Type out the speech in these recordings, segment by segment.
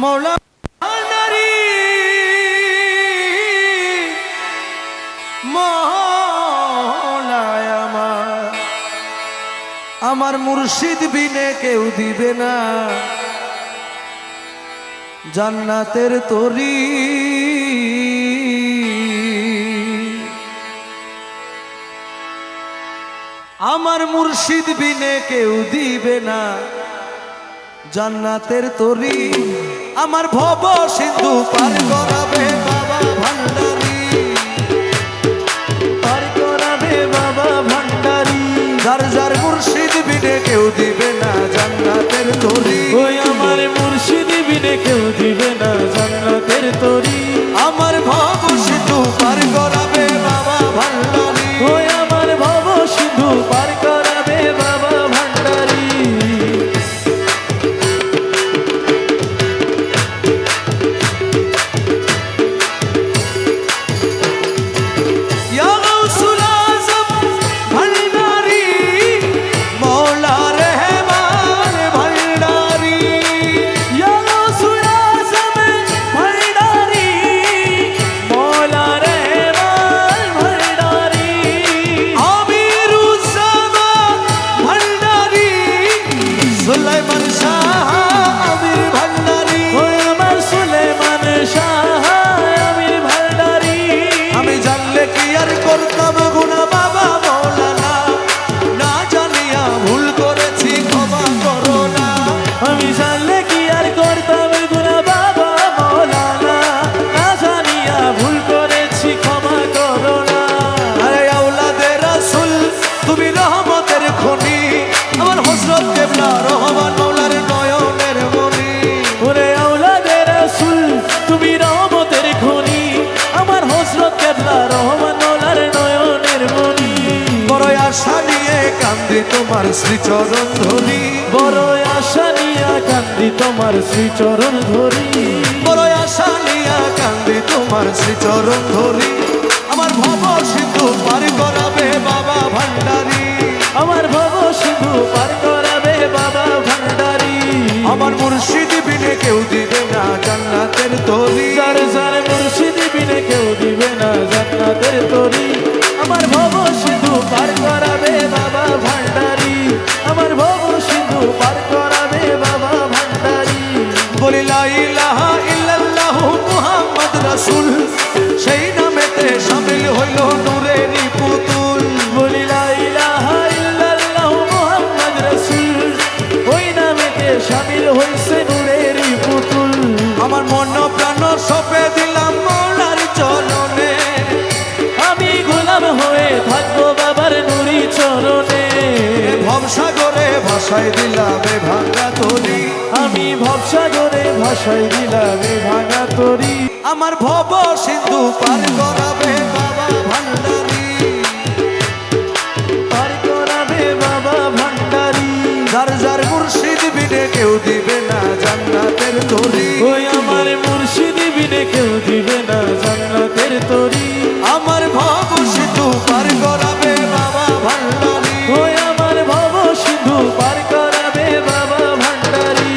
মৌলা ভান্ডারী মৌলায় আমার মুর্শিদ বিনে কেউ দিবে না জান্নাতের তরি। আমার মুর্শিদ বিনে কেউ দিবে না জান্নাতের তরি। আমার ভব সিন্ধু পার করাবে বাবা ভান্ডারী, পার করাবে বাবা ভান্ডারী। যার যার মুর্শিদ বিনে কেউ দিবে না জান্নাতের তরি। ওই আমার মুর্শিদ বিনে কেউ দিবে না জান্নাতের তরি। আমার ভব সিন্ধু পার করাবে বাবা ভান্ডারী, ওই আমার ভব সিন্ধু পার করাবে বাবা ভান্ডারী। তোমার শ্রীচরণ ধরি, বড় আশা নিয়া কান্দি তোমার শ্রীচরণ ধরি। বড় আশা নিয়া কান্দি তোমার শ্রীচরণ ধরি। আমার ভব সিন্ধু পার করাবে বাবা ভান্ডারী, আমার ভব সিন্ধু পার করাবে বাবা ভান্ডারী। আমার মুর্শিদ বিনে কেউ দিবে না জান্নাতের তরি। যার যার মুর্শিদ বিনে কেউ দিবে না জান্নাতের তরি। আমার ভব সিন্ধু পার করাবে বাবা ভান্ডারী, আমার ভব সিন্ধু পার করাবে বাবা ভান্ডারী। বলি লা ইলাহা ইল্লাল্লাহু মুহাম্মদ রাসূল, সেই নামেতে শামিল হইল নূরেরই পুতুল। বলি লা ইলাহা ইল্লাল্লাহু মুহাম্মদ রাসূল, ওই নামেতে শামিল হইছে নূরেরই পুতুল। আমার মন প্রাণ সঁপে দিলাম মৌলার চরণে, আমি গোলাম হয়ে থাকবো বাবার নুরি চরণে। ভবসাগরে ভাসাই দিলাম এ ভাঙা তরি, আমি ভবসাগরে ভাসাই দিলাম এ ভাঙা তরি। আমার ভব সিন্ধু পার করাবে বাবা ভান্ডারী, পার করাবে বাবা ভান্ডারী। যার যার মুর্শিদ বিনে কেউ দিবে না জান্নাতের তরি। ওই আমার মুর্শিদ বিনে কেউ দিবে না জান্নাতের তরি। আমার ভব সিন্ধু পার করাবে বাবা ভান্ডারী, ওই আমার ভব সিন্ধু পার করাবে বাবা ভান্ডারী।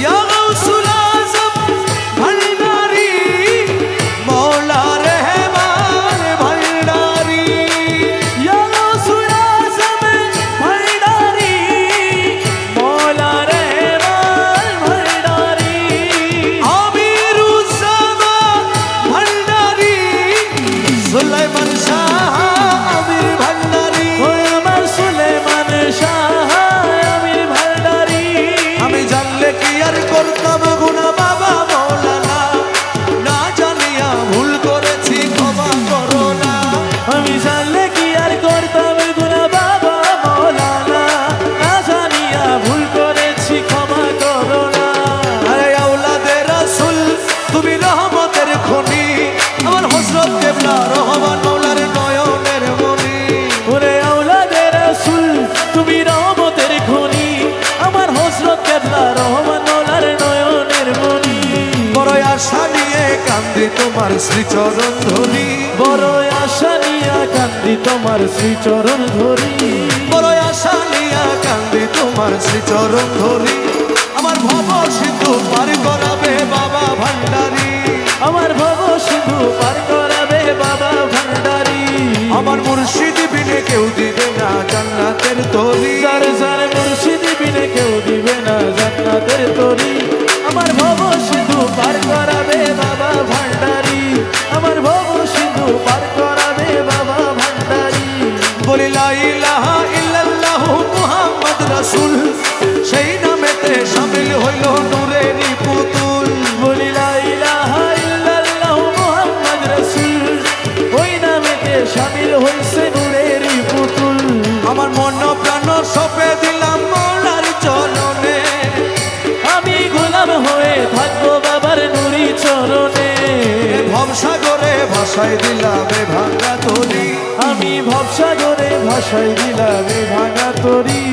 ইয়া গাউসুল আযম ভান্ডারী, মৌলা রহমান ভান্ডারী। ইয়া গাউসুল আযম ভান্ডারী, মৌলা রহমান ভান্ডারী। আমিরুজ্জামান ভান্ডারী, সুলাইমান শাহ আমির ভান্ডারী। ওই আমার সুলেমান শাহ আমির ভান্ডারী। আমি জানলে কি আর করতাম গুনাহ বাবা মৌলানা, না জানিয়া ভুল করেছি ক্ষমা করো না। আমি জানলে কি আর করতাম গুনাহ বাবা মৌলানা, না জানিয়া ভুল করেছি ক্ষমা করো না। আরে আওলাদে রাসূল তুমি রহমতের খনি, আমার হযরত কিবলা রহমান মৌলার নয়নের মনি। ওরে আওলাদে রাসূল তুমি রহমতের খনি, আমার হযরত কিবলা রহমান মৌলার নয়নের মনি। বড় আশা নিয়ে কান্দি তোমার শ্রীচরণ ধরি, বড় আশা নিয়া কান্দি তোমার শ্রীচরণ ধরি বড় আশা নিয়া কান্দি তোমার শ্রীচরণ ধরি আমার ভব সিন্ধু পার করাবে বাবা ভান্ডারী আমার ভব সিন্ধু পার করাবে বাবা ভান্ডারী আমার মুর্শিদ বিনে কেউ দিবে না জান্নাতের তরি যার যার মুর্শিদ বিনে কেউ দিবে না জান্নাতের তরি আমার ভব সিন্ধু পার করাবে বাবা ভান্ডারী আমার ভব সিন্ধু পার করাবে বাবা ভান্ডারী বলি লা ইলাহা ইল্লাল্লাহু মুহাম্মদ রাসূল সেই নামেতে শামিল হইল নূরেরই পুতুল বলি লা ইলাহা ইল্লাল্লাহু মুহাম্মদ রাসূল ওই নামেতে শামিল হইছে নূরেরই পুতুল আমার মন প্রাণ সপে দিলাম মৌলার চরণে আমি গোলাম হয়ে থাকবো বাবার নুরি চরণে ভবসাগরে ভাসাই দিলাম এ ভাঙা তরি আমি ভবসাগরে ভাসাই দিলাম এ ভাঙা তরি